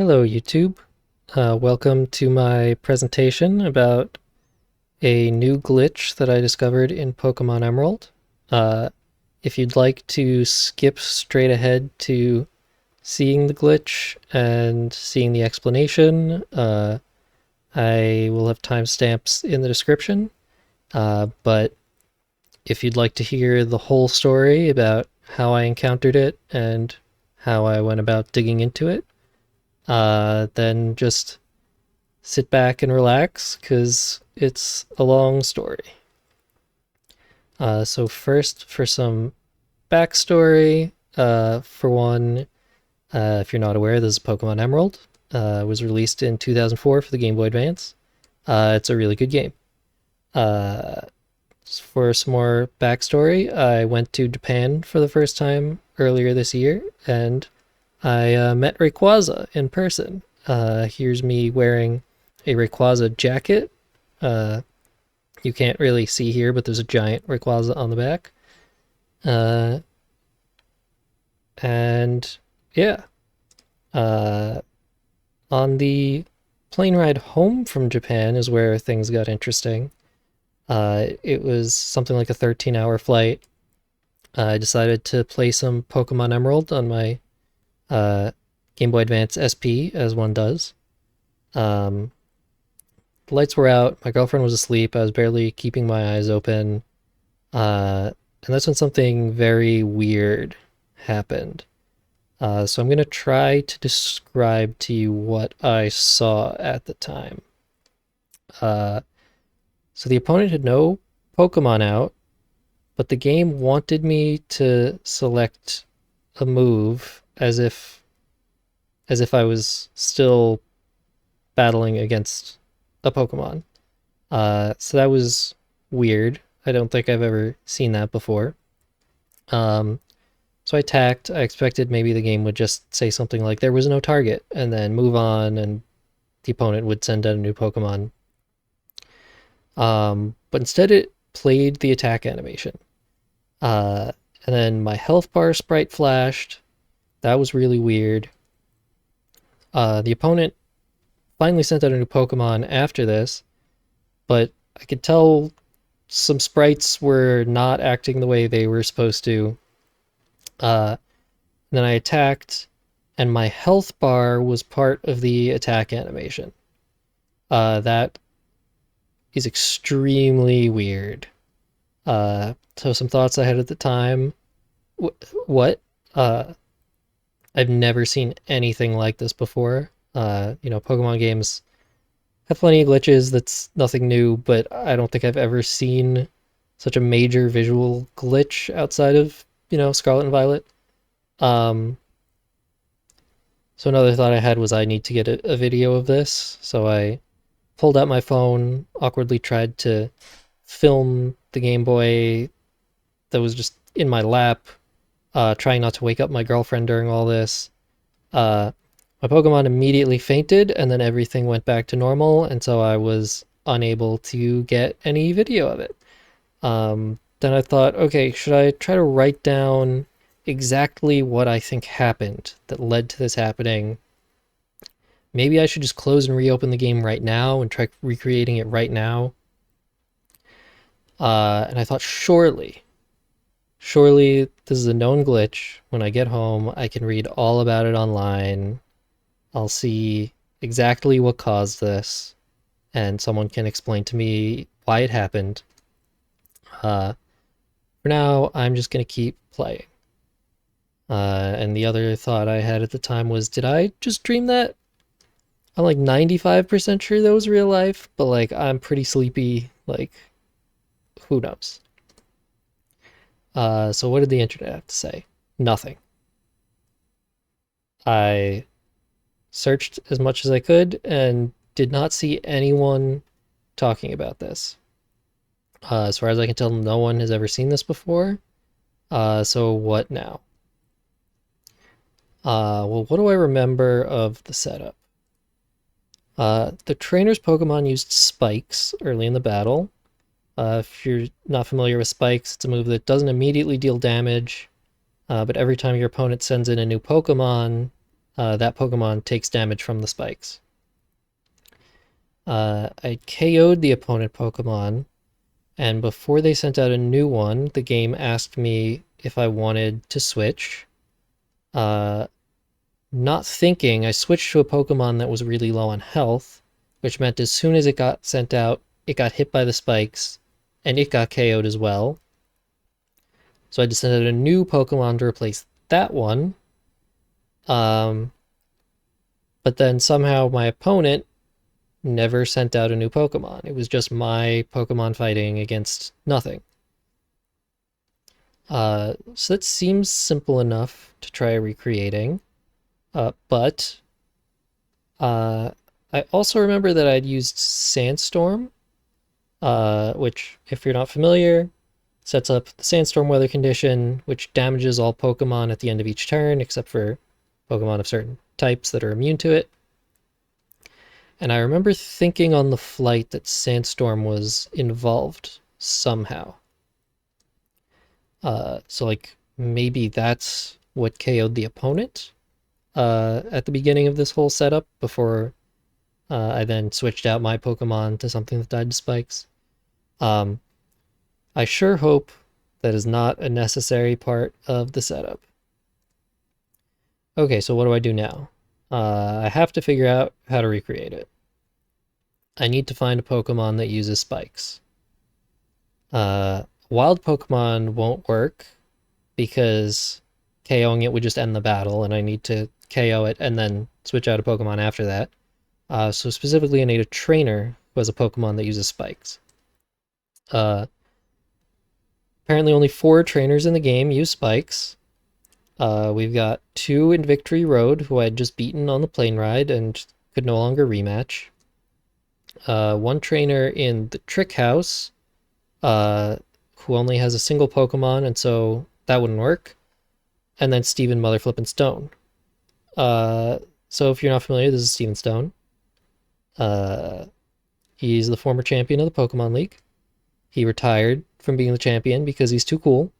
Hello, YouTube. Welcome to my presentation about a new glitch that I discovered in Pokémon Emerald. Uh, if you'd like to skip straight ahead to seeing the glitch and seeing the explanation, I will have timestamps in the description. But if you'd like to hear the whole story about how I encountered it and how I went about digging into it, then just sit back and relax because it's a long story. So first, for some backstory, for one, if you're not aware, this is Pokemon Emerald. It was released in 2004 for the Game Boy Advance. It's a really good game. Uh, for some more backstory, I went to Japan for the first time earlier this year, and I met Rayquaza in person. Here's me wearing a Rayquaza jacket. Uh, you can't really see here, but there's a giant Rayquaza on the back. Uh, and yeah, uh, on the plane ride home from Japan is where things got interesting. It was something like a 13-hour flight. I decided to play some Pokemon Emerald on my Game Boy Advance SP, as one does. Um, the lights were out. My girlfriend was asleep. I was barely keeping my eyes open. And that's when something very weird happened. So I'm going to try to describe to you what I saw at the time. So the opponent had no Pokemon out, but the game wanted me to select a move as if I was still battling against a Pokemon. So that was weird. I don't think I've ever seen that before. So I attacked. I expected maybe the game would just say something like there was no target and then move on and the opponent would send out a new Pokemon. But instead it played the attack animation. And then my health bar sprite flashed. That was really weird. The opponent finally sent out a new Pokemon after this, but I could tell some sprites were not acting the way they were supposed to. Then I attacked, and my health bar was part of the attack animation. That is extremely weird. So some thoughts I had at the time. What? I've never seen anything like this before. Pokemon games have plenty of glitches. That's nothing new, but I don't think I've ever seen such a major visual glitch outside of, Scarlet and Violet. So another thought I had was I need to get a video of this. So I pulled out my phone, awkwardly tried to film the Game Boy that was just in my lap, trying not to wake up my girlfriend during all this. My Pokemon immediately fainted, and then everything went back to normal, and so I was unable to get any video of it. Then I thought, okay, should I try to write down exactly what I think happened that led to this happening? Maybe I should just close and reopen the game right now and try recreating it right now. And I thought, surely this is a known glitch. When I get home, I can read all about it online. I'll see exactly what caused this, and someone can explain to me why it happened. For now, I'm just going to keep playing. And the other thought I had at the time was, did I just dream that? I'm like 95% sure that was real life, but like I'm pretty sleepy, like who knows? So what did the internet have to say? Nothing. I searched as much as I could and did not see anyone talking about this. As far as I can tell, no one has ever seen this before. So what now? Well, what do I remember of the setup? The trainer's Pokemon used spikes early in the battle. If you're not familiar with spikes, it's a move that doesn't immediately deal damage, but every time your opponent sends in a new Pokemon, that Pokemon takes damage from the spikes. I KO'd the opponent Pokemon, and before they sent out a new one, the game asked me if I wanted to switch. Not thinking, I switched to a Pokemon that was really low on health, which meant as soon as it got sent out, it got hit by the spikes, and it got KO'd as well. So I had to send out a new Pokemon to replace that one. But then somehow my opponent never sent out a new Pokemon. It was just my Pokemon fighting against nothing. So that seems simple enough to try recreating. But I also remember that I'd used Sandstorm, which, if you're not familiar, sets up the Sandstorm weather condition, which damages all Pokemon at the end of each turn, except for Pokemon of certain types that are immune to it. And I remember thinking on the flight that Sandstorm was involved somehow. So like maybe that's what KO'd the opponent at the beginning of this whole setup before I then switched out my Pokemon to something that died to spikes. I sure hope that is not a necessary part of the setup. Okay, so what do I do now? I have to figure out how to recreate it. I need to find a Pokemon that uses spikes. Wild Pokemon won't work because KOing it would just end the battle, and I need to KO it and then switch out a Pokemon after that. So specifically I need a trainer who has a Pokemon that uses spikes. Apparently only 4 trainers in the game use spikes. We've got 2 in Victory Road, who I had just beaten on the plane ride and could no longer rematch. 1 trainer in the Trick House, who only has a single Pokemon, and so that wouldn't work. And then Steven Motherflippin' Stone. So if you're not familiar, this is Steven Stone. He's the former champion of the Pokemon League. He retired from being the champion because he's too cool.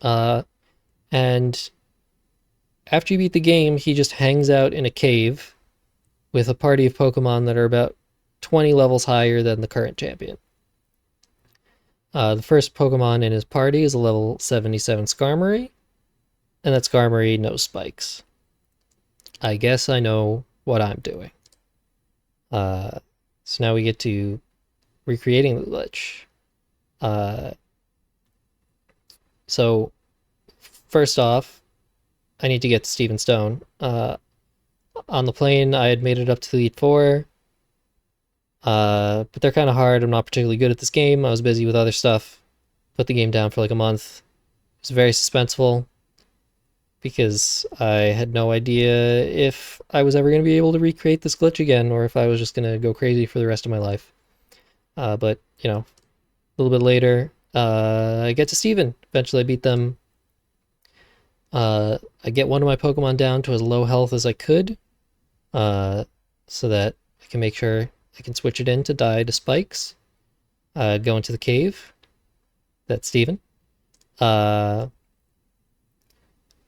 And after you beat the game, he just hangs out in a cave with a party of Pokemon that are about 20 levels higher than the current champion. The first Pokemon in his party is a level 77 Skarmory, and that Skarmory knows spikes. I guess I know what I'm doing. So now we get to recreating the glitch. So first off, I need to get to Steven Stone. On the plane, I had made it up to Elite Four, but they're kind of hard. I'm not particularly good at this game. I was busy with other stuff. Put the game down for like a month. It was very suspenseful because I had no idea if I was ever going to be able to recreate this glitch again, or if I was just going to go crazy for the rest of my life. But, you know, a little bit later, I get to Steven. Eventually I beat them. I get one of my Pokemon down to as low health as I could, so that I can make sure I can switch it in to die to spikes. Go into the cave. That's Steven.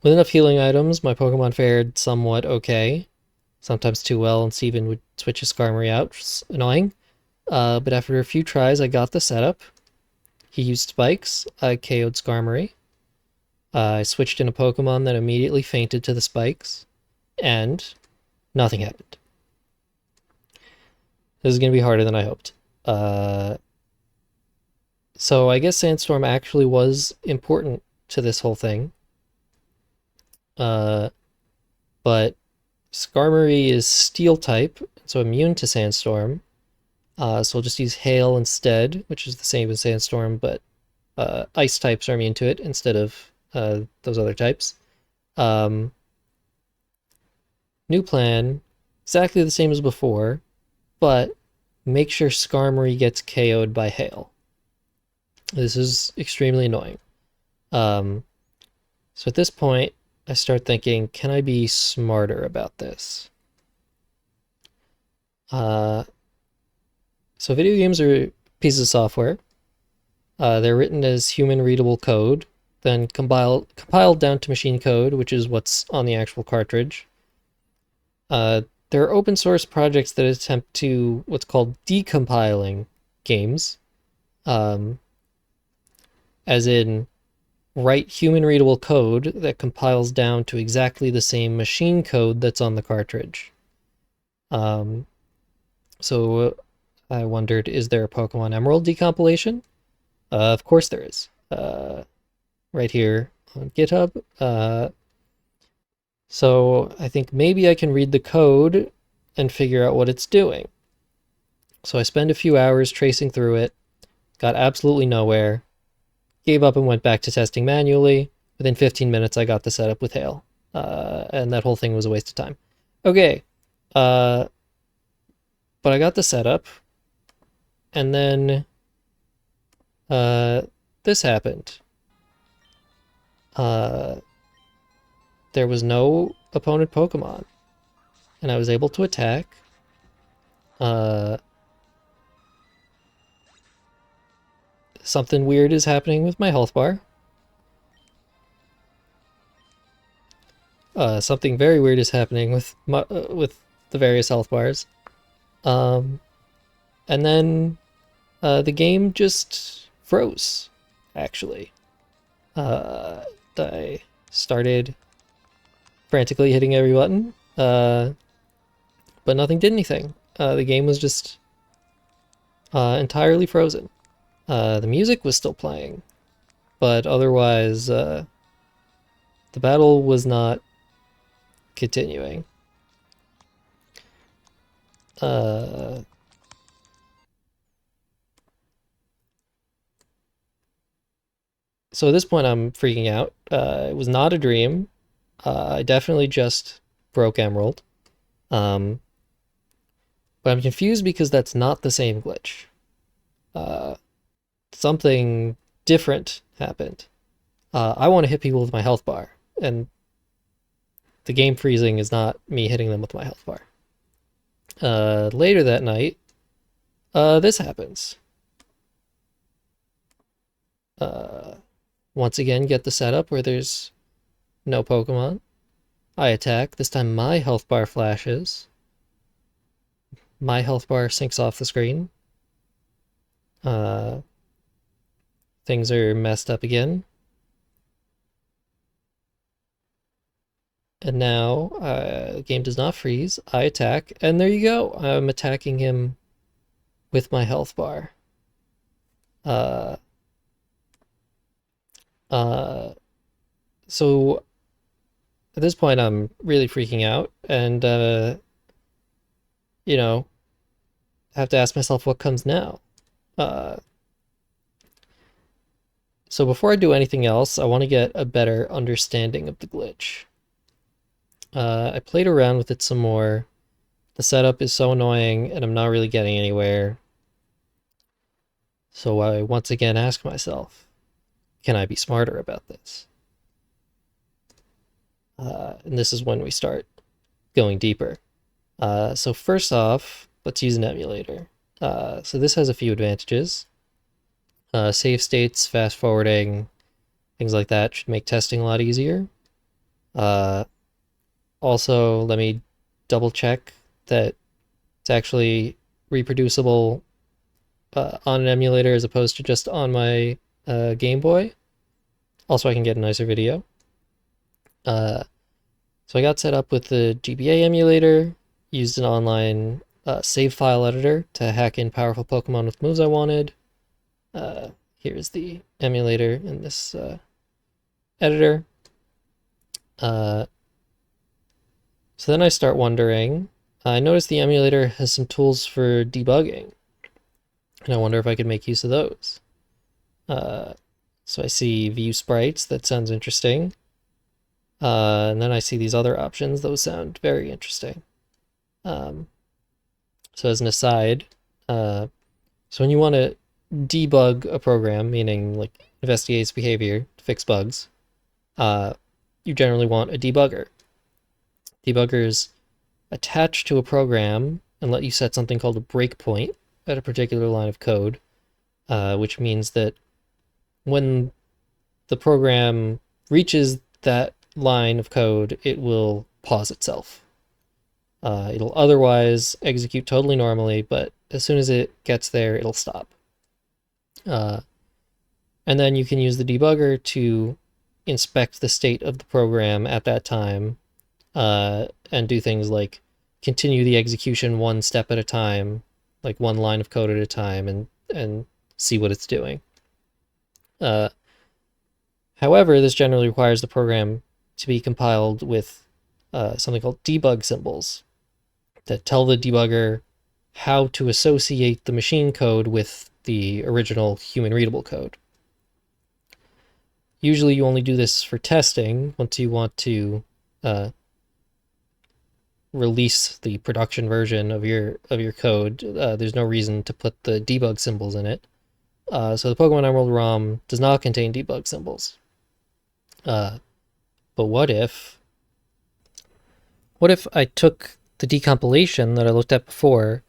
With enough healing items, my Pokemon fared somewhat okay. Sometimes too well, and Steven would switch his Skarmory out, which is annoying. But after a few tries, I got the setup. He used spikes. I KO'd Skarmory. I switched in a Pokemon that immediately fainted to the spikes, and nothing happened. This is going to be harder than I hoped. So I guess Sandstorm actually was important to this whole thing. But Skarmory is Steel type, so immune to Sandstorm. So I'll just use Hail instead, which is the same as Sandstorm, but Ice types are immune to it instead of those other types. New plan, exactly the same as before, but make sure Skarmory gets KO'd by Hail. This is extremely annoying. So at this point, I start thinking, can I be smarter about this? So video games are pieces of software. They're written as human-readable code, then compiled down to machine code, which is what's on the actual cartridge. Uh, there are open source projects that attempt to what's called decompiling games, um, as in write human readable code that compiles down to exactly the same machine code that's on the cartridge. Um, so I wondered, is there a Pokemon Emerald decompilation? Of course there is. Right here on GitHub. So I think maybe I can read the code and figure out what it's doing. So I spend a few hours tracing through it, got absolutely nowhere, gave up and went back to testing manually. Within 15 minutes, I got the setup with Hail, and that whole thing was a waste of time. Okay, but I got the setup, and then this happened. There was no opponent Pokemon, and I was able to attack. Something weird is happening with my health bar. Something very weird is happening with with the various health bars. And then the game just froze, actually. I started frantically hitting every button, but nothing did anything. The game was just entirely frozen. The music was still playing, but otherwise, the battle was not continuing. So at this point, I'm freaking out. It was not a dream. I definitely just broke Emerald. But I'm confused because that's not the same glitch. Something different happened. I want to hit people with my health bar, and the game freezing is not me hitting them with my health bar. Later that night, this happens. Once again, get the setup where there's no Pokemon. I attack. This time my health bar flashes. My health bar sinks off the screen. Things are messed up again. And now, the game does not freeze. I attack, and there you go. I'm attacking him with my health bar. Uh, so at this point, I'm really freaking out, and you know, have to ask myself what comes now. So before I do anything else, I want to get a better understanding of the glitch. I played around with it some more. The setup is so annoying, and I'm not really getting anywhere. So I once again ask myself, can I be smarter about this? And this is when we start going deeper. So first off, let's use an emulator. So this has a few advantages. Save states, fast forwarding, things like that should make testing a lot easier. Also, let me double check that it's actually reproducible on an emulator as opposed to just on my Game Boy. Also, I can get a nicer video. So I got set up with the GBA emulator, used an online save file editor to hack in powerful Pokemon with moves I wanted. Here's the emulator in this editor. So then I start wondering, I noticed the emulator has some tools for debugging, and I wonder if I could make use of those. So I see view sprites, that sounds interesting. And then I see these other options, those sound very interesting. So as an aside, so when you want to debug a program, meaning like investigate its behavior to fix bugs, you generally want a debugger. Debuggers attach to a program and let you set something called a breakpoint at a particular line of code, which means that when the program reaches that line of code, it will pause itself. It'll otherwise execute totally normally, but as soon as it gets there, it'll stop. And then you can use the debugger to inspect the state of the program at that time, and do things like continue the execution one step at a time, like one line of code at a time, and see what it's doing. However, this generally requires the program to be compiled with something called debug symbols that tell the debugger how to associate the machine code with the original human readable code. Usually you only do this for testing once you want to release the production version of your code. There's no reason to put the debug symbols in it. So the Pokemon Emerald ROM does not contain debug symbols. But what if I took the decompilation that I looked at before,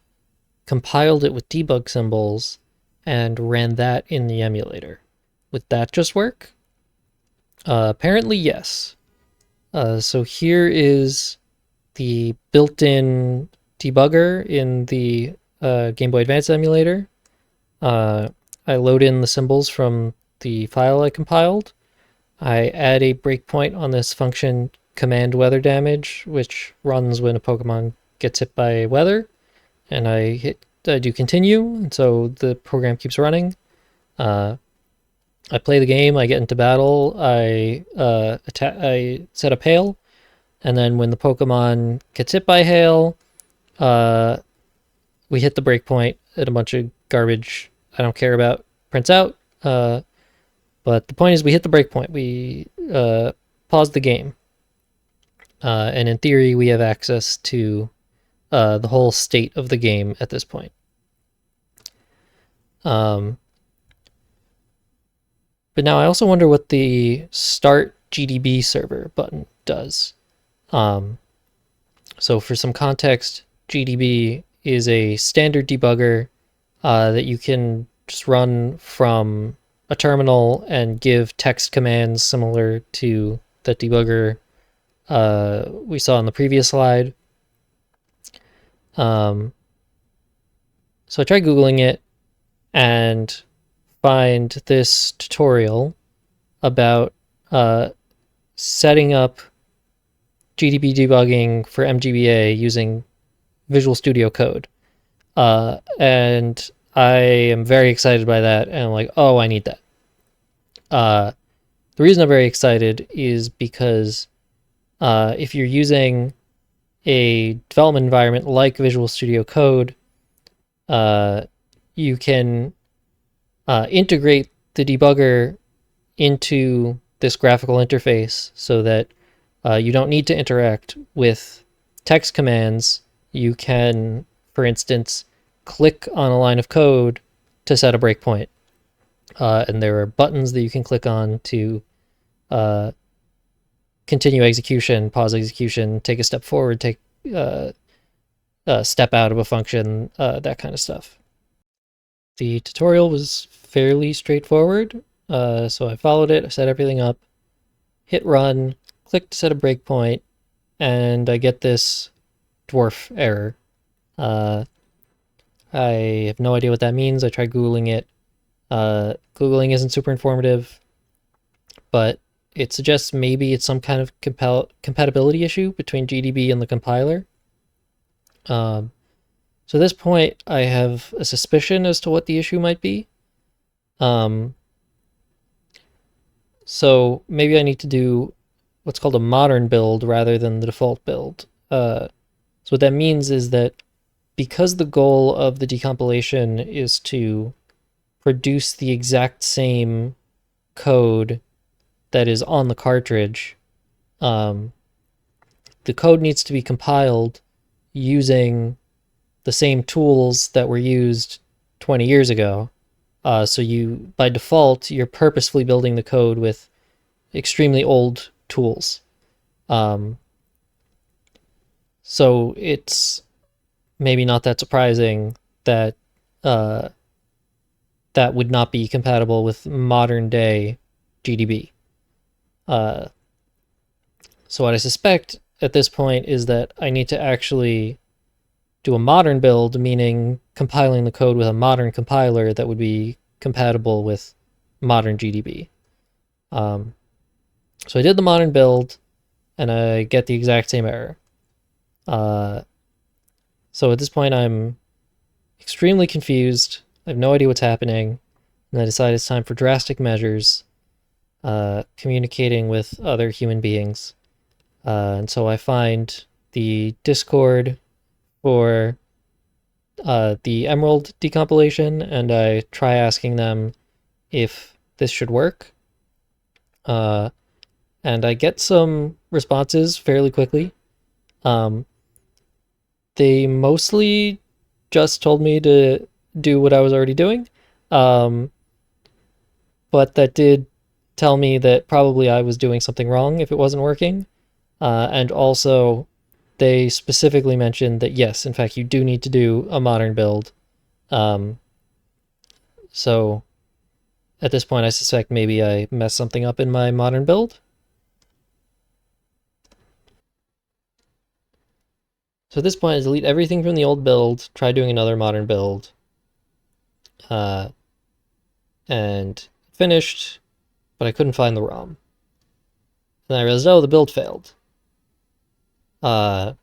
compiled it with debug symbols, and ran that in the emulator? Would that just work? Apparently, yes. So here is the built-in debugger in the Game Boy Advance emulator. I load in the symbols from the file I compiled. I add a breakpoint on this function command weather damage, which runs when a Pokemon gets hit by weather, and I do continue, and so the program keeps running. I play the game, I get into battle, I set up hail, and then when the Pokemon gets hit by hail, we hit the breakpoint, and a bunch of garbage I don't care about prints out. But the point is we hit the breakpoint. We pause the game. And in theory, we have access to the whole state of the game at this point. But now I also wonder what the Start GDB server button does. So for some context, GDB is a standard debugger that you can just run from a terminal and give text commands similar to the debugger we saw on the previous slide. So I tried Googling it and find this tutorial about setting up GDB debugging for MGBA using Visual Studio Code. And I am very excited by that, and I'm like, oh, I need that. The reason I'm very excited is because if you're using a development environment like Visual Studio Code, you can integrate the debugger into this graphical interface so that you don't need to interact with text commands. You can, for instance, click on a line of code to set a breakpoint. And there are buttons that you can click on to continue execution, pause execution, take a step forward, take a step out of a function, that kind of stuff. The tutorial was fairly straightforward, so I followed it, I set everything up, hit run, click to set a breakpoint, and I get this dwarf error. I have no idea what that means. I tried Googling it. Googling isn't super informative, but it suggests maybe it's some kind of compatibility issue between GDB and the compiler. So at this point, I have a suspicion as to what the issue might be. So maybe I need to do what's called a modern build rather than the default build. So what that means is that because the goal of the decompilation is to produce the exact same code that is on the cartridge, the code needs to be compiled using the same tools that were used 20 years ago. So you, by default, you're purposefully building the code with extremely old tools. So it's maybe not that surprising that that would not be compatible with modern day GDB. So what I suspect at this point is that I need to actually do a modern build, meaning compiling the code with a modern compiler that would be compatible with modern GDB. So I did the modern build, and I get the exact same error. So at this point, I'm extremely confused. I have no idea what's happening, and I decide it's time for drastic measures, communicating with other human beings. And so I find the Discord for the Emerald decompilation, and I try asking them if this should work. And I get some responses fairly quickly. They mostly just told me to do what I was already doing, but that did tell me that probably I was doing something wrong if it wasn't working. And also, they specifically mentioned that yes, in fact, you do need to do a modern build. So at this point, I suspect maybe I messed something up in my modern build. So at this point, I delete everything from the old build, try doing another modern build, and finished, but I couldn't find the ROM. And I realized, oh, the build failed. This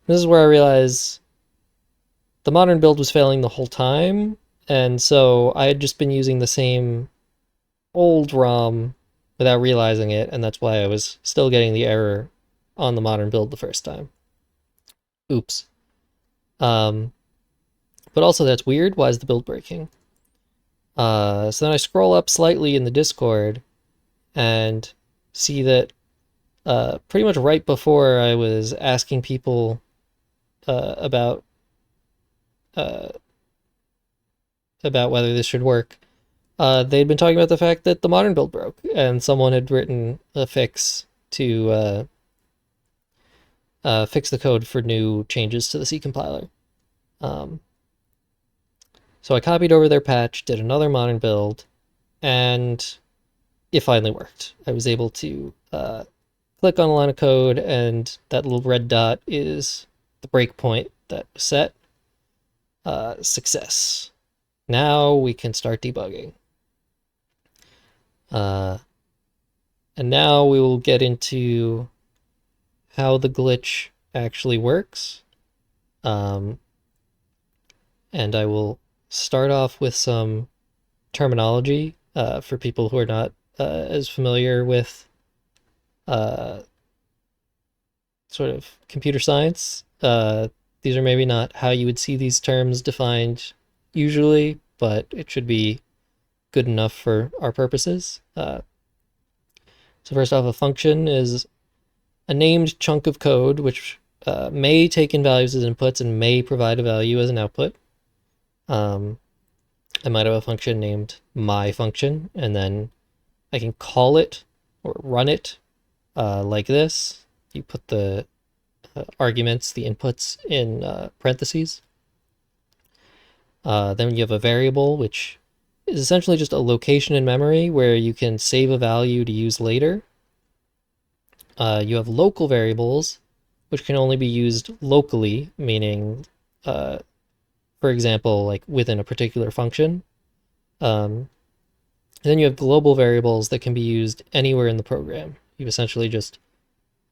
is where I realized the modern build was failing the whole time, and so I had just been using the same old ROM without realizing it, and that's why I was still getting the error on the modern build the first time. Oops. But also that's weird. Why is the build breaking? So then I scroll up slightly in the Discord and see that pretty much right before I was asking people about whether this should work, they'd been talking about the fact that the modern build broke, and someone had written a fix to fix the code for new changes to the C compiler. So I copied over their patch, did another modern build, and it finally worked. I was able to click on a line of code, and that little red dot is the breakpoint that was set. Success. Now we can start debugging. And now we will get into how the glitch actually works. And I will start off with some terminology for people who are not as familiar with sort of computer science. These are maybe not how you would see these terms defined usually, but it should be good enough for our purposes. So first off, a function is a named chunk of code which may take in values as inputs and may provide a value as an output. I might have a function named myFunction, and then I can call it or run it like this. You put the arguments, the inputs, in parentheses. Then you have a variable, which is essentially just a location in memory where you can save a value to use later. You have local variables, which can only be used locally, meaning, for example, like within a particular function. And then you have global variables that can be used anywhere in the program. You've essentially just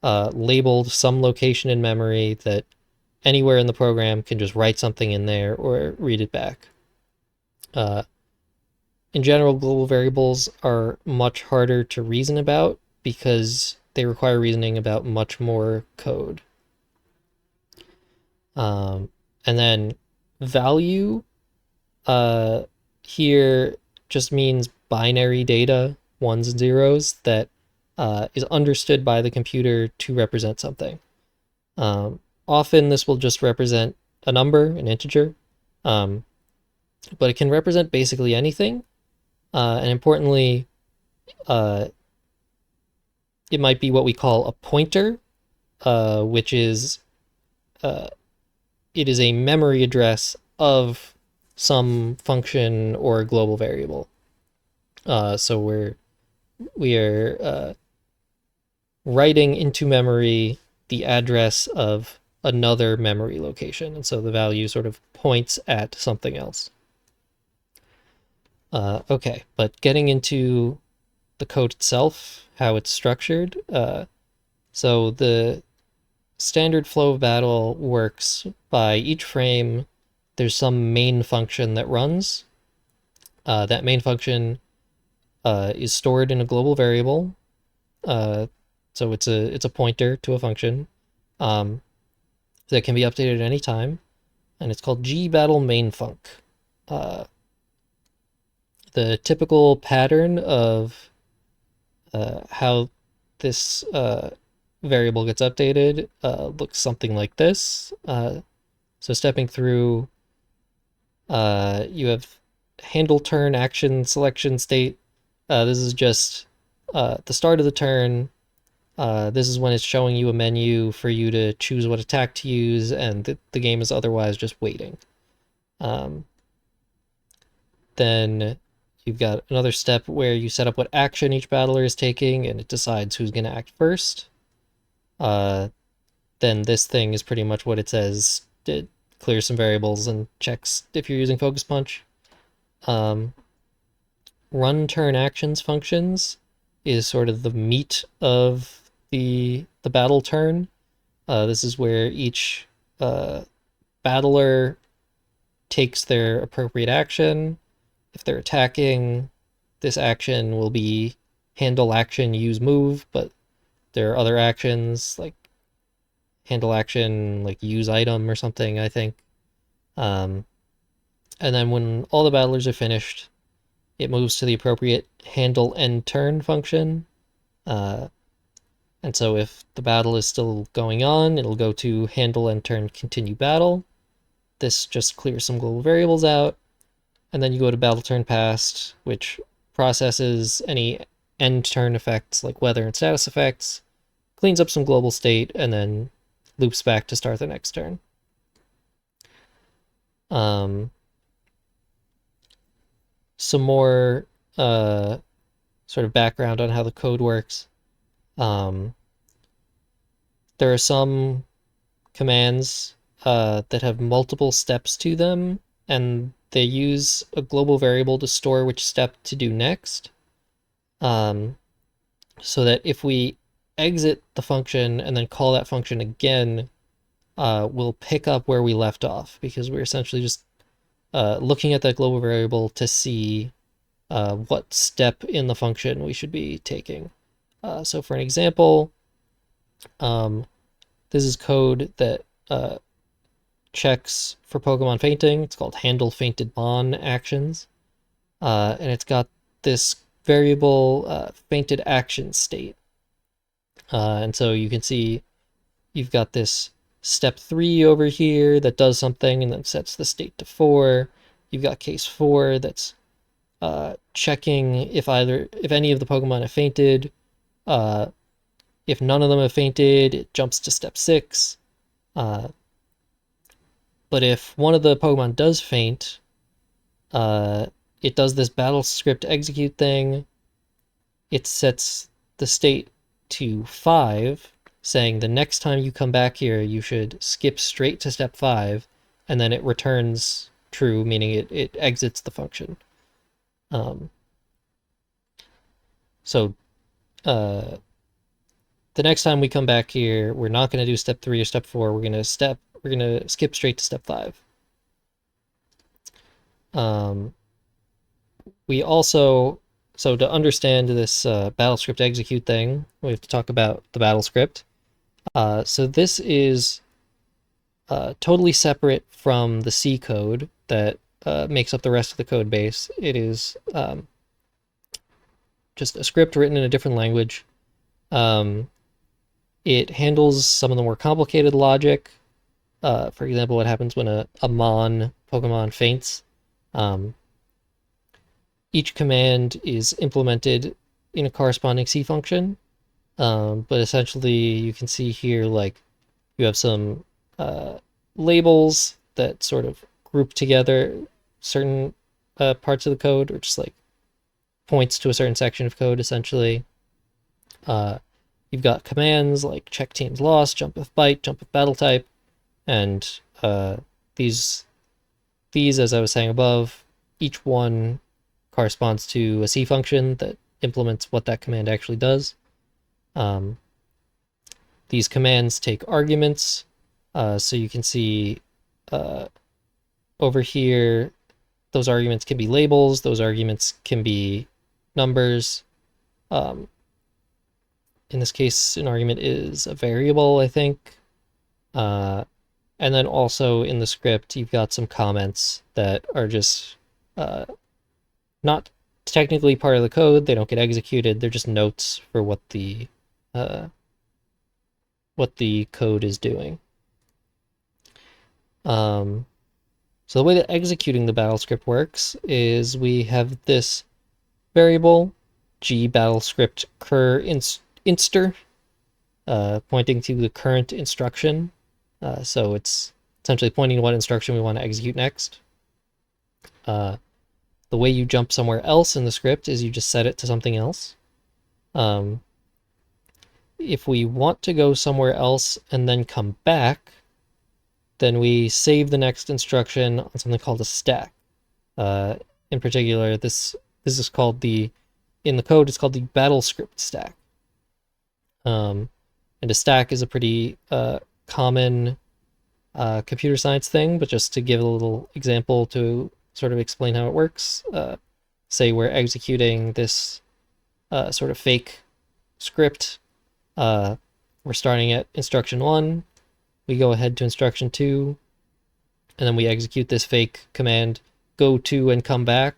labeled some location in memory that anywhere in the program can just write something in there or read it back. In general, global variables are much harder to reason about because they require reasoning about much more code. And then value here just means binary data, ones and zeros, that is understood by the computer to represent something. Often this will just represent a number, an integer, but it can represent basically anything. And importantly, it might be what we call a pointer, which is it is a memory address of some function or global variable. So we are writing into memory the address of another memory location, and so the value sort of points at something else. Okay, but getting into the code itself, how it's structured. So the standard flow of battle works by each frame. There's some main function that runs. That main function is stored in a global variable. So it's a pointer to a function that can be updated at any time, and it's called gbattle mainfunc. The typical pattern of how this variable gets updated looks something like this. So stepping through, you have handle turn, action, selection, state. This is just the start of the turn. This is when it's showing you a menu for you to choose what attack to use, and the game is otherwise just waiting. Then you've got another step where you set up what action each battler is taking, and it decides who's going to act first. Then this thing is pretty much what it says. It clears some variables and checks if you're using Focus Punch. Run turn actions functions is sort of the meat of the battle turn. This is where each battler takes their appropriate action. If they're attacking, this action will be handle action, use move, but there are other actions like handle action, like use item or something, I think. And then when all the battlers are finished, it moves to the appropriate handle end turn function. And so if the battle is still going on, it'll go to handle end turn continue battle. This just clears some global variables out. And then you go to battle turn past, which processes any end turn effects like weather and status effects, cleans up some global state, and then loops back to start the next turn. Some more sort of background on how the code works. There are some commands that have multiple steps to them, and they use a global variable to store which step to do next. So that if we exit the function and then call that function again, we'll pick up where we left off, because we're essentially just looking at that global variable to see what step in the function we should be taking. So for an example, this is code that checks for Pokemon fainting. It's called handle fainted mon actions. And it's got this variable fainted action state. And so you can see you've got this step 3 over here that does something and then sets the state to 4. You've got case 4 that's checking if any of the Pokemon have fainted. If none of them have fainted, it jumps to step 6. But if one of the Pokemon does faint, it does this battle script execute thing. It sets the state to 5, saying the next time you come back here, you should skip straight to step 5, and then it returns true, meaning it exits the function. So the next time we come back here, we're not going to do step 3 or step 4. We're going to skip straight to step 5. We also, so to understand this battle script execute thing, we have to talk about the battle script. So this is totally separate from the C code that makes up the rest of the code base. It is just a script written in a different language. It handles some of the more complicated logic. For example, what happens when a Mon Pokemon faints. Each command is implemented in a corresponding C function, but essentially you can see here, like, you have some labels that sort of group together certain parts of the code, or just like points to a certain section of code, essentially. You've you've got commands like check team's loss, jump if bite, jump if battle type, and these, as I was saying above, each one corresponds to a C function that implements what that command actually does. These commands take arguments, so you can see over here, those arguments can be labels, those arguments can be numbers. In this case, an argument is a variable, I think. And then also in the script, you've got some comments that are just not technically part of the code. They don't get executed. They're just notes for what the code is doing. So the way that executing the battle script works is we have this variable g battle script cur inster, pointing to the current instruction. So it's essentially pointing to what instruction we want to execute next. The way you jump somewhere else in the script is you just set it to something else. If we want to go somewhere else and then come back, then we save the next instruction on something called a stack. In particular, this is called in the code, it's called the battle script stack. And a stack is a pretty common computer science thing, but just to give a little example to sort of explain how it works, say we're executing this sort of fake script. We're starting at instruction 1, we go ahead to instruction 2, and then we execute this fake command, go to and come back,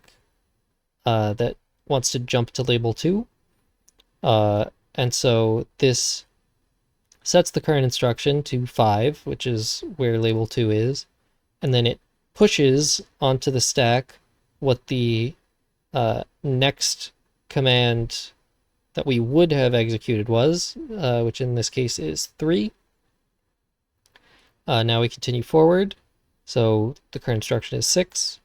that wants to jump to label 2. And so this sets the current instruction to 5, which is where label 2 is, and then it pushes onto the stack what the next command that we would have executed was, which in this case is 3. Now we continue forward, so the current instruction is 6.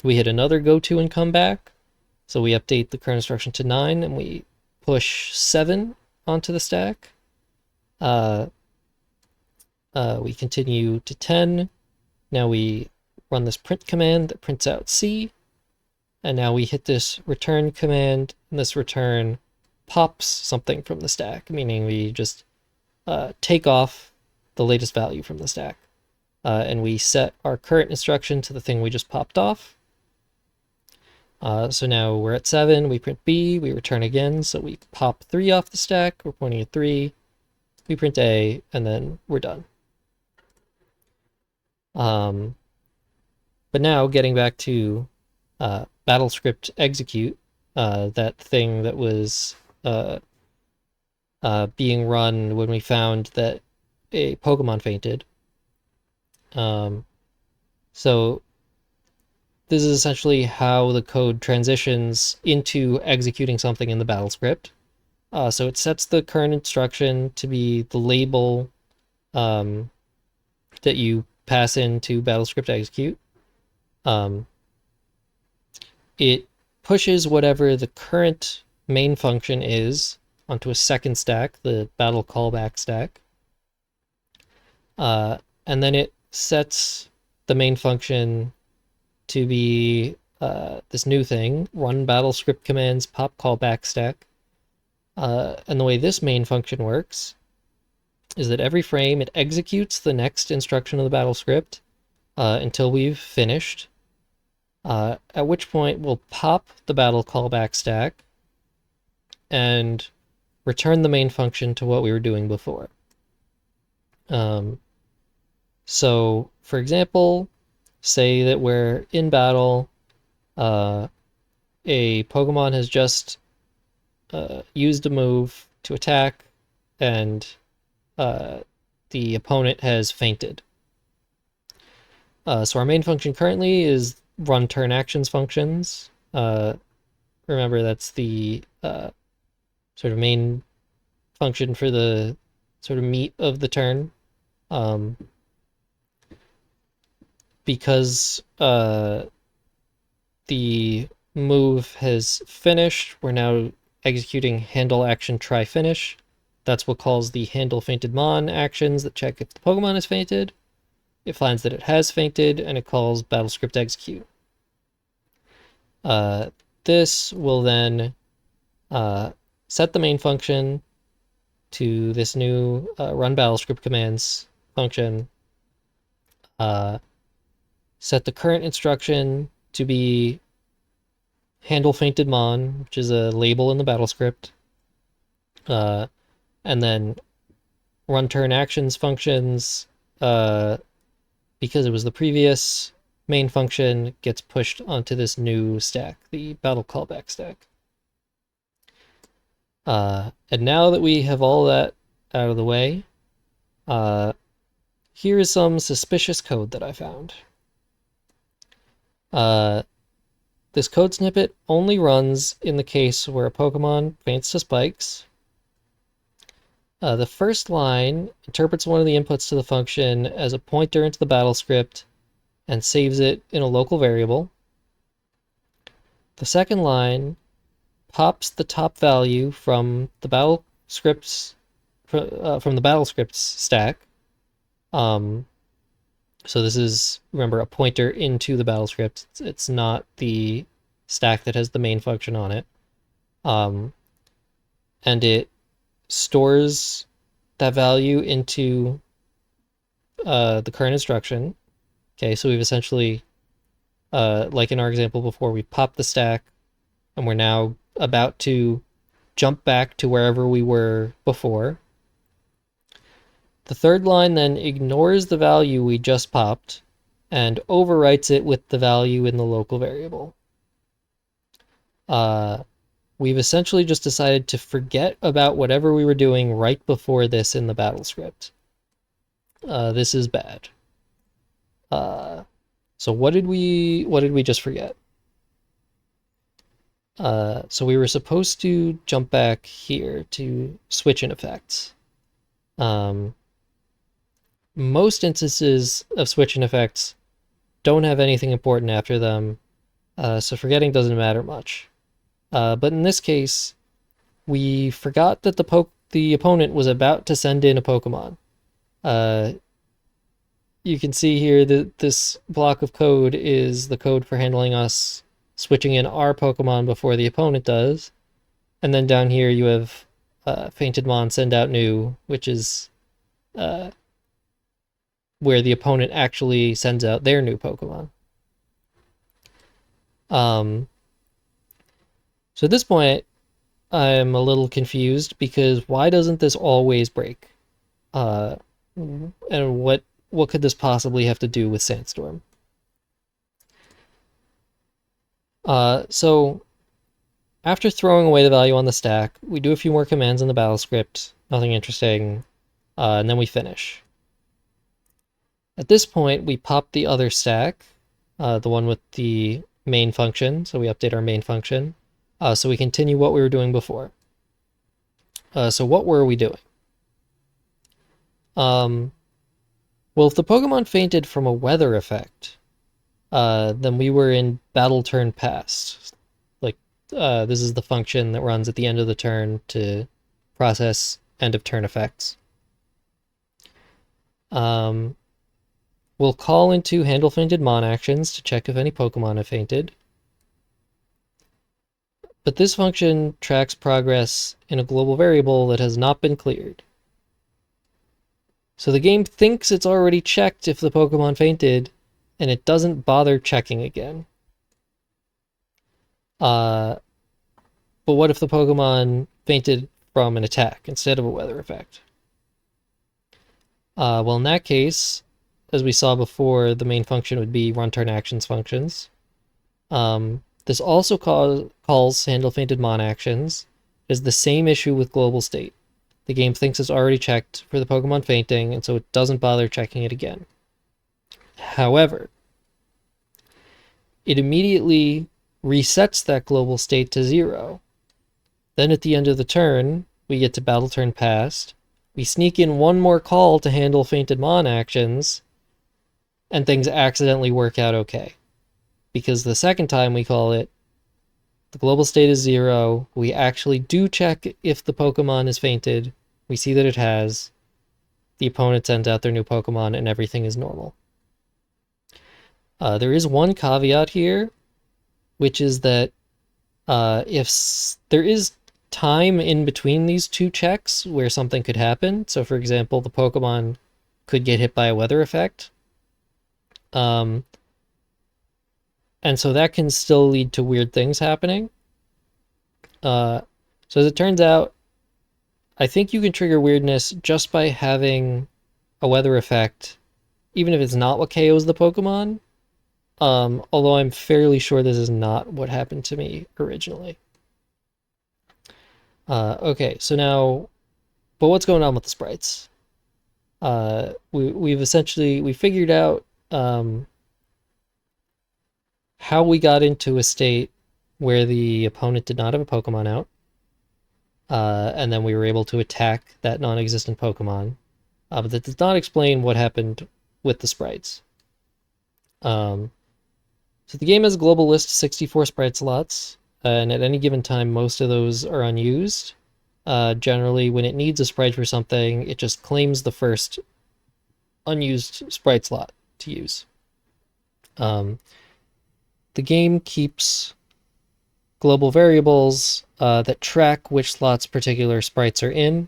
We hit another go to and come back, so we update the current instruction to 9, and we push 7 onto the stack. We continue to 10. Now we run this print command that prints out C, and now we hit this return command, and this return pops something from the stack, meaning we just take off the latest value from the stack. And we set our current instruction to the thing we just popped off. So now we're at 7, we print B, we return again, so we pop 3 off the stack, we're pointing at 3, we print A, and then we're done. But now getting back to battle script execute, that thing that was being run when we found that a Pokemon fainted. So this is essentially how the code transitions into executing something in the battle script. So it sets the current instruction to be the label that you pass into battle script execute. It pushes whatever the current main function is onto a second stack, the battle callback stack. And then it sets the main function to be this new thing, run battle script commands pop callback stack. And the way this main function works is that every frame it executes the next instruction of the battle script until we've finished, at which point we'll pop the battle callback stack and return the main function to what we were doing before. So, for example, say that we're in battle, a Pokemon has just used a move to attack, and the opponent has fainted. So our main function currently is run turn actions functions. Remember, that's the sort of main function for the sort of meat of the turn. Because the move has finished, we're now executing handle action try finish. That's what calls the handle fainted mon actions that check if the Pokemon is fainted. It finds that it has fainted, and it calls battle script execute. This will then set the main function to this new run battle script commands function. Set the current instruction to be handle fainted mon, which is a label in the battle script. And then run turn actions functions, because it was the previous main function, gets pushed onto this new stack, the battle callback stack. And now that we have all that out of the way, here is some suspicious code that I found. This code snippet only runs in the case where a Pokemon faints to spikes. The first line interprets one of the inputs to the function as a pointer into the battle script and saves it in a local variable. The second line pops the top value from the battle scripts stack. So this is, remember, a pointer into the battle script. It's not the stack that has the main function on it. And it stores that value into the current instruction. Okay, so we've essentially, like in our example before, we popped the stack, and we're now about to jump back to wherever we were before. The third line then ignores the value we just popped and overwrites it with the value in the local variable. We've essentially just decided to forget about whatever we were doing right before this in the battle script. This is bad. So what did we just forget? So we were supposed to jump back here to switch in effects. Most instances of switch in effects don't have anything important after them, so forgetting doesn't matter much. But in this case, we forgot that the opponent was about to send in a Pokemon. You can see here that this block of code is the code for handling us switching in our Pokemon before the opponent does. And then down here you have Fainted Mon send out new, which is where the opponent actually sends out their new Pokemon. So at this point, I'm a little confused because why doesn't this always break? And what could this possibly have to do with Sandstorm? So after throwing away the value on the stack, we do a few more commands in the battle script, nothing interesting, and then we finish. At this point, we pop the other stack, the one with the main function, so we update our main function, so we continue what we were doing before. So what were we doing? Well, if the Pokemon fainted from a weather effect, then we were in battle turn past. Like, this is the function that runs at the end of the turn to process end of turn effects. We'll call into handle fainted mon actions to check if any Pokemon have fainted. But this function tracks progress in a global variable that has not been cleared. So the game thinks it's already checked if the Pokemon fainted, and it doesn't bother checking again. But what if the Pokemon fainted from an attack instead of a weather effect? Well, in that case, as we saw before, the main function would be run turn actions functions. This also calls handle fainted mon actions. It is the same issue with global state. The game thinks it's already checked for the Pokemon fainting, and so it doesn't bother checking it again. However, it immediately resets that global state to 0. Then at the end of the turn, we get to battle turn past. We sneak in one more call to handle fainted mon actions, and things accidentally work out okay. Because the second time we call it, the global state is 0. We actually do check if the Pokemon is fainted. We see that it has. The opponent sends out their new Pokemon, and everything is normal. There is one caveat here, which is that if there is time in between these two checks where something could happen. So, for example, the Pokemon could get hit by a weather effect. And so that can still lead to weird things happening. So as it turns out, I think you can trigger weirdness just by having a weather effect, even if it's not what KOs the Pokemon. Although I'm fairly sure this is not what happened to me originally. Okay, so now, but what's going on with the sprites? We figured out how we got into a state where the opponent did not have a Pokemon out, and then we were able to attack that non-existent Pokemon. But that does not explain what happened with the sprites. So the game has a global list of 64 sprite slots, and at any given time, most of those are unused. Generally, when it needs a sprite for something, it just claims the first unused sprite slot to use. The game keeps global variables that track which slots particular sprites are in.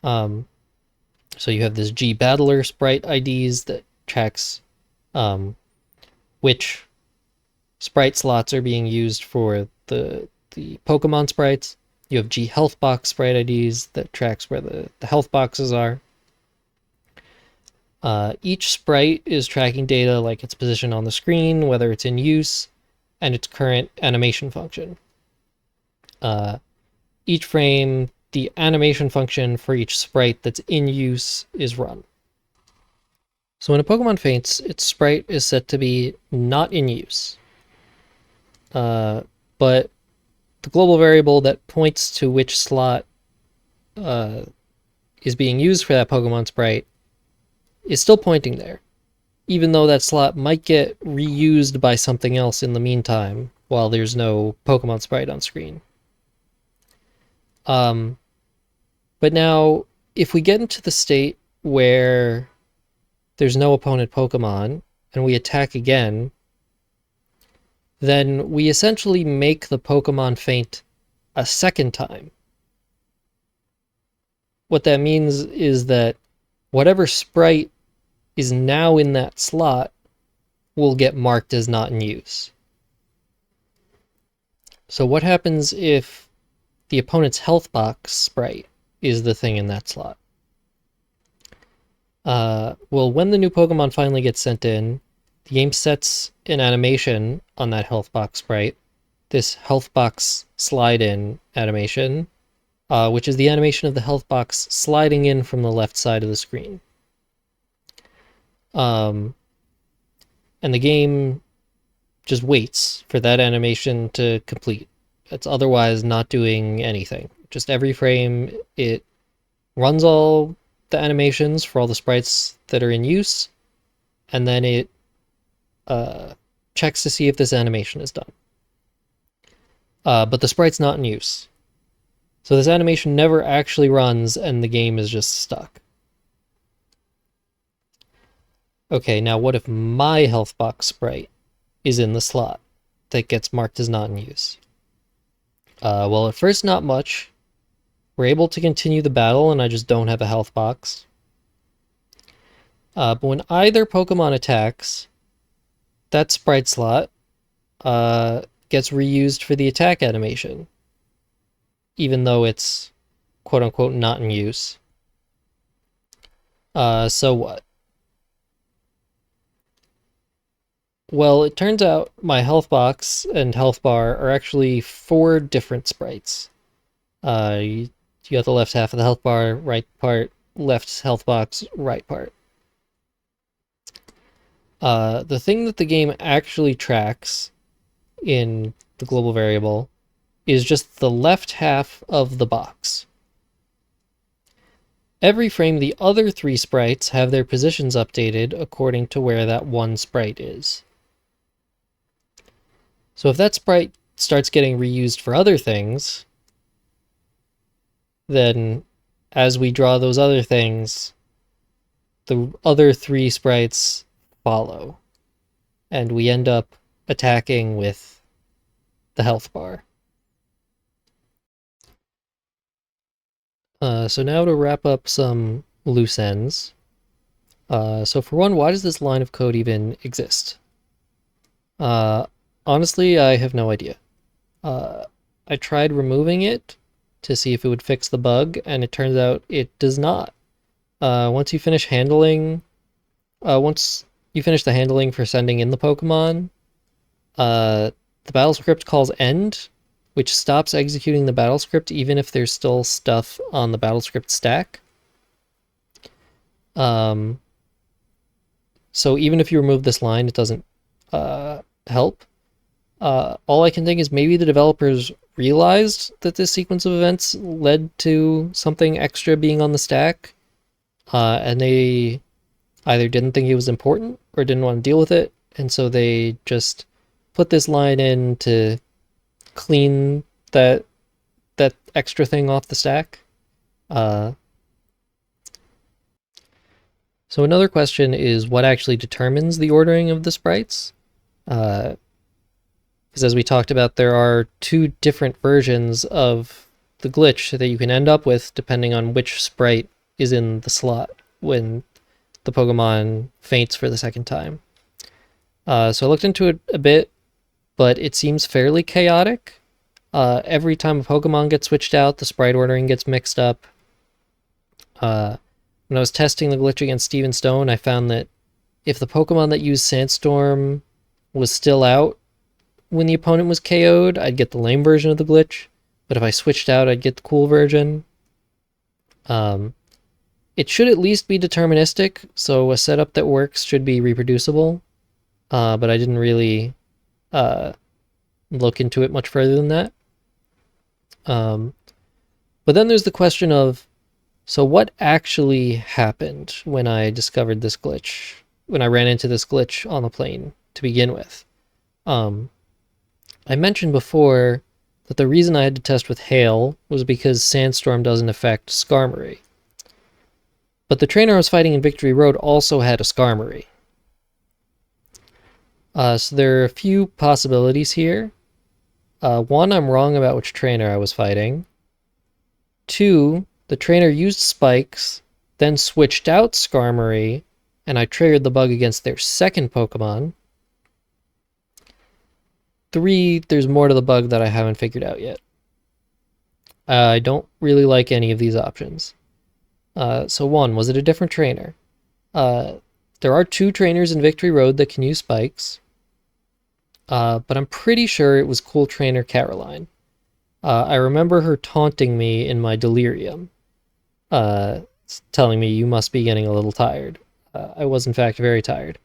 So you have this G Battler sprite IDs that tracks which sprite slots are being used for the Pokemon sprites. You have G Health Box sprite IDs that tracks where the health boxes are. Each sprite is tracking data like its position on the screen, whether it's in use, and its current animation function. Each frame, the animation function for each sprite that's in use is run. So when a Pokemon faints, its sprite is set to be not in use. But the global variable that points to which slot is being used for that Pokemon sprite is still pointing there, even though that slot might get reused by something else in the meantime while there's no Pokemon sprite on screen. But now, if we get into the state where there's no opponent Pokemon and we attack again, then we essentially make the Pokemon faint a second time. What that means is that whatever sprite is now in that slot will get marked as not in use. So what happens if the opponent's health box sprite is the thing in that slot? Well, when the new Pokemon finally gets sent in, the game sets an animation on that health box sprite, this health box slide-in animation, which is the animation of the health box sliding in from the left side of the screen. And the game just waits for that animation to complete. It's otherwise not doing anything. Just every frame, it runs all the animations for all the sprites that are in use, and then it checks to see if this animation is done. But the sprite's not in use. So this animation never actually runs, and the game is just stuck. Okay, now what if my health box sprite is in the slot that gets marked as not in use? Well, at first not much. We're able to continue the battle, and I just don't have a health box. But when either Pokemon attacks, that sprite slot gets reused for the attack animation, even though it's quote-unquote not in use. So what? Well, it turns out my health box and health bar are actually 4 different sprites. You got the left half of the health bar, right part, left health box, right part. The thing that the game actually tracks in the global variable is just the left half of the box. Every frame, the other 3 sprites have their positions updated according to where that one sprite is. So if that sprite starts getting reused for other things, then as we draw those other things, the other three sprites follow, and we end up attacking with the health bar. So now to wrap up some loose ends. So for one, why does this line of code even exist? Honestly, I have no idea. I tried removing it to see if it would fix the bug, and it turns out it does not. Once you finish the handling for sending in the Pokemon, the battle script calls end, which stops executing the battle script even if there's still stuff on the battle script stack. So even if you remove this line, it doesn't help. All I can think is maybe the developers realized that this sequence of events led to something extra being on the stack, and they either didn't think it was important or didn't want to deal with it, and so they just put this line in to clean that extra thing off the stack. So another question is what actually determines the ordering of the sprites? Because as we talked about, there are two different versions of the glitch that you can end up with depending on which sprite is in the slot when the Pokemon faints for the second time. So I looked into it a bit, but it seems fairly chaotic. Every time a Pokemon gets switched out, the sprite ordering gets mixed up. When I was testing the glitch against Steven Stone, I found that if the Pokemon that used Sandstorm was still out when the opponent was KO'd, I'd get the lame version of the glitch, but if I switched out, I'd get the cool version. It should at least be deterministic, so a setup that works should be reproducible, but I didn't really look into it much further than that. But then there's the question of, so what actually happened when I discovered this glitch, when I ran into this glitch on the plane to begin with? I mentioned before that the reason I had to test with Hail was because Sandstorm doesn't affect Skarmory. But the trainer I was fighting in Victory Road also had a Skarmory. So there are a few possibilities here. One, I'm wrong about which trainer I was fighting. Two, the trainer used spikes, then switched out Skarmory, and I triggered the bug against their second Pokemon. Three, there's more to the bug that I haven't figured out yet. I don't really like any of these options. So one, was it a different trainer? There are two trainers in Victory Road that can use spikes, but I'm pretty sure it was Cool Trainer Caroline. I remember her taunting me in my delirium, telling me you must be getting a little tired. I was in fact very tired.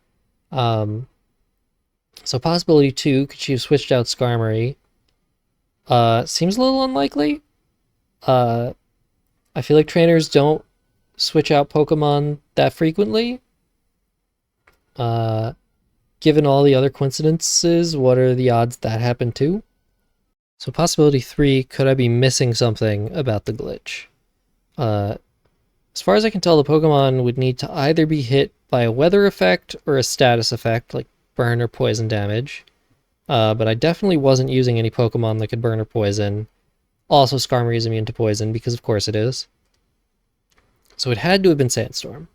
So possibility two, could she have switched out Skarmory? Seems a little unlikely. I feel like trainers don't switch out Pokemon that frequently. Given all the other coincidences, what are the odds that happened too? So possibility three, could I be missing something about the glitch? As far as I can tell, the Pokemon would need to either be hit by a weather effect or a status effect, like burn or poison damage. But I definitely wasn't using any Pokemon that could burn or poison. Also, Skarmory is immune to poison, because of course it is. So it had to have been Sandstorm.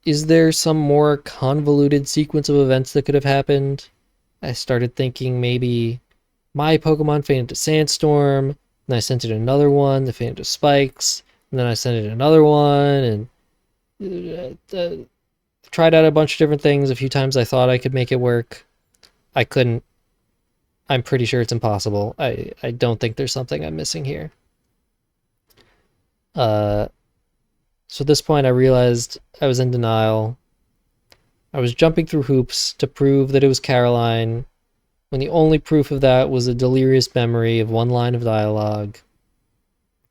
Is there some more convoluted sequence of events that could have happened? I started thinking maybe my Pokemon fainted to Sandstorm, and I sent it another one that fainted to Spikes, and then I sent it another one, and tried out a bunch of different things. A few times I thought I could make it work. I couldn't. I'm pretty sure it's impossible. I don't think there's something I'm missing here. So at this point I realized I was in denial. I was jumping through hoops to prove that it was Caroline, when the only proof of that was a delirious memory of one line of dialogue.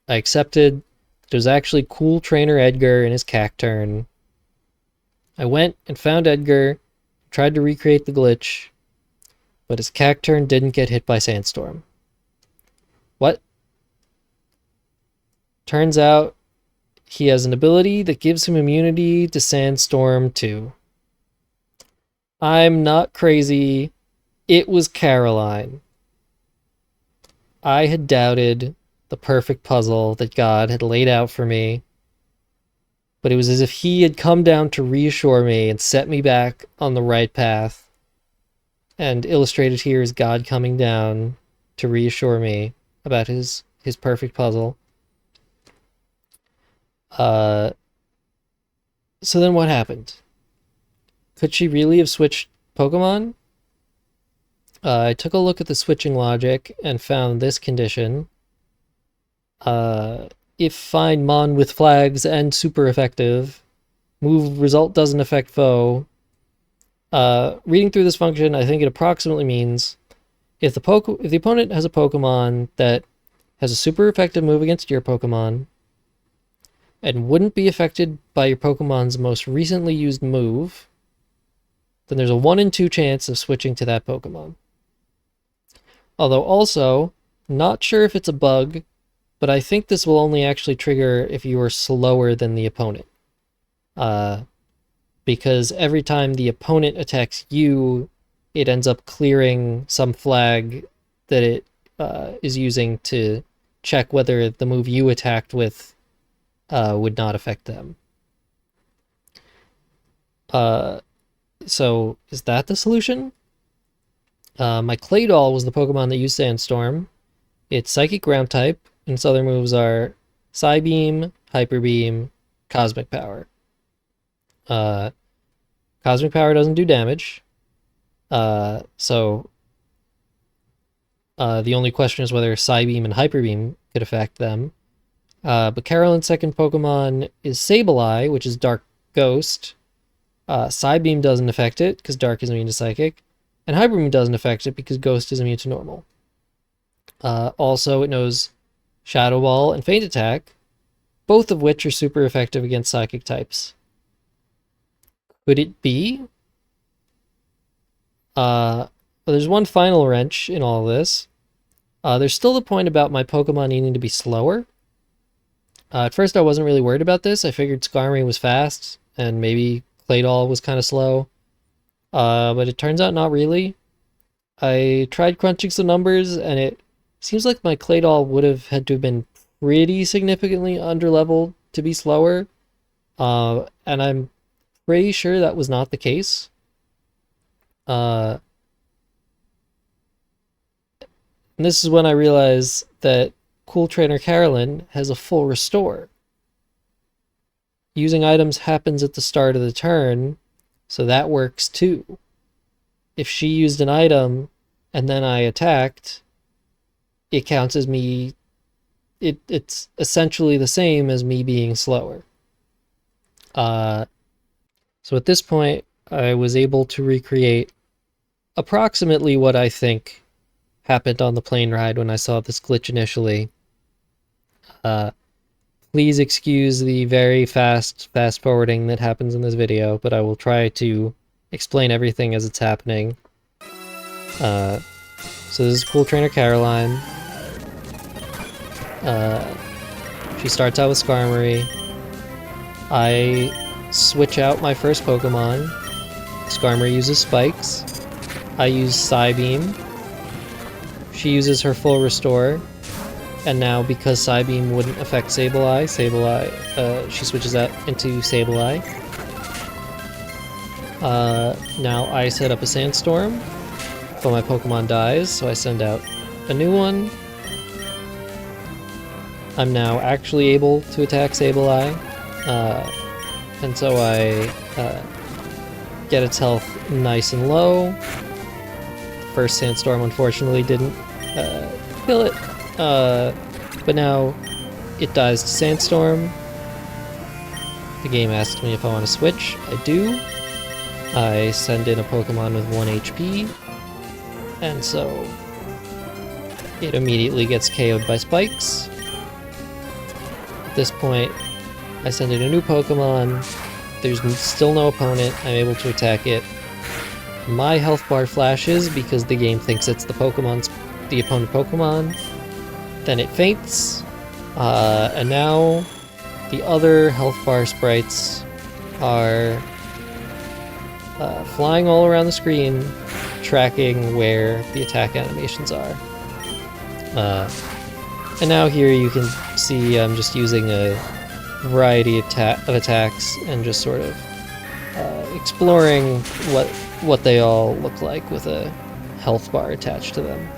I accepted that it was actually Cool Trainer Edgar in his Cacturn. I went and found Edgar, tried to recreate the glitch, but his Cacturn didn't get hit by Sandstorm. What? Turns out he has an ability that gives him immunity to Sandstorm too. I'm not crazy. It was Caroline. I had doubted the perfect puzzle that God had laid out for me, but it was as if he had come down to reassure me and set me back on the right path. And illustrated here is God coming down to reassure me about his perfect puzzle. So then what happened? Could she really have switched Pokemon? I took a look at the switching logic and found this condition. If find Mon with flags and super effective, move result doesn't affect foe. Reading through this function, I think it approximately means if the opponent has a Pokemon that has a super effective move against your Pokemon and wouldn't be affected by your Pokemon's most recently used move, then there's a 1 in 2 chance of switching to that Pokemon. Although also, not sure if it's a bug, but I think this will only actually trigger if you are slower than the opponent. Because every time the opponent attacks you, it ends up clearing some flag that it is using to check whether the move you attacked with would not affect them. So is that the solution? My Claydol was the Pokemon that used Sandstorm. It's Psychic Ground type, and its other moves are Psybeam, Hyper Beam, Cosmic Power. Cosmic Power doesn't do damage, so the only question is whether Psybeam and Hyper Beam could affect them. But Caroline's second Pokemon is Sableye, which is Dark Ghost. Psybeam doesn't affect it, because Dark is immune to Psychic. And Hyper Beam doesn't affect it, because Ghost is immune to Normal. Also, it knows Shadow Ball and Feint Attack, both of which are super effective against Psychic types. Could it be? Well, there's one final wrench in all of this. There's still the point about my Pokemon needing to be slower. At first, I wasn't really worried about this. I figured Skarmory was fast, and maybe Claydol was kind of slow. But it turns out not really. I tried crunching some numbers, and it seems like my Claydol would have had to have been pretty significantly underleveled to be slower. And I'm pretty sure that was not the case. And this is when I realized that Cool Trainer Carolyn has a full restore. Using items happens at the start of the turn, so that works too. If she used an item and then I attacked, it counts as me. It's essentially the same as me being slower. So at this point, I was able to recreate approximately what I think happened on the plane ride when I saw this glitch initially. Please excuse the very fast forwarding that happens in this video, but I will try to explain everything as it's happening. So this is Cool Trainer Caroline. She starts out with Skarmory. I switch out my first Pokemon. Skarmory uses Spikes. I use Psybeam. She uses her full restore. And now, because Psybeam wouldn't affect Sableye, she switches that into Sableye. Now I set up a Sandstorm, but my Pokemon dies, so I send out a new one. I'm now actually able to attack Sableye, and so I get its health nice and low. First Sandstorm unfortunately didn't kill it. But now it dies to Sandstorm. The game asks me if I want to switch. I do. I send in a Pokemon with 1 HP, and so it immediately gets KO'd by Spikes. At this point, I send in a new Pokemon. There's still no opponent. I'm able to attack it. My health bar flashes because the game thinks it's the opponent Pokemon. Then it faints, And now the other health bar sprites are flying all around the screen, tracking where the attack animations are. And now here you can see I'm just using a variety of attacks and just sort of exploring what they all look like with a health bar attached to them.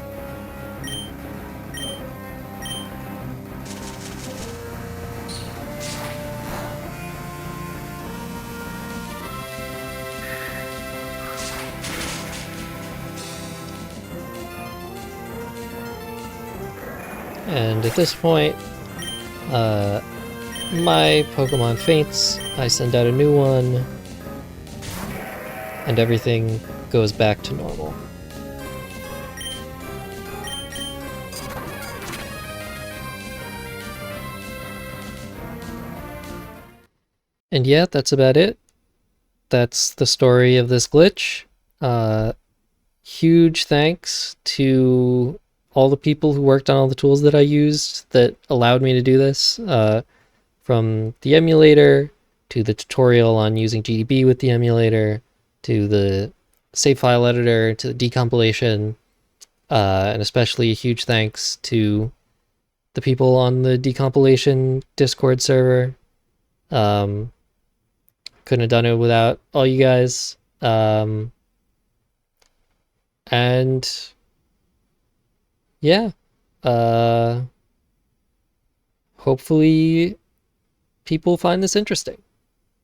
And at this point, my Pokemon faints, I send out a new one, and everything goes back to normal. And yeah, that's about it. That's the story of this glitch. Huge thanks to all the people who worked on all the tools that I used that allowed me to do this. From the emulator, to the tutorial on using GDB with the emulator, to the save file editor, to the decompilation, and especially a huge thanks to the people on the decompilation Discord server. Couldn't have done it without all you guys. And yeah, hopefully people find this interesting.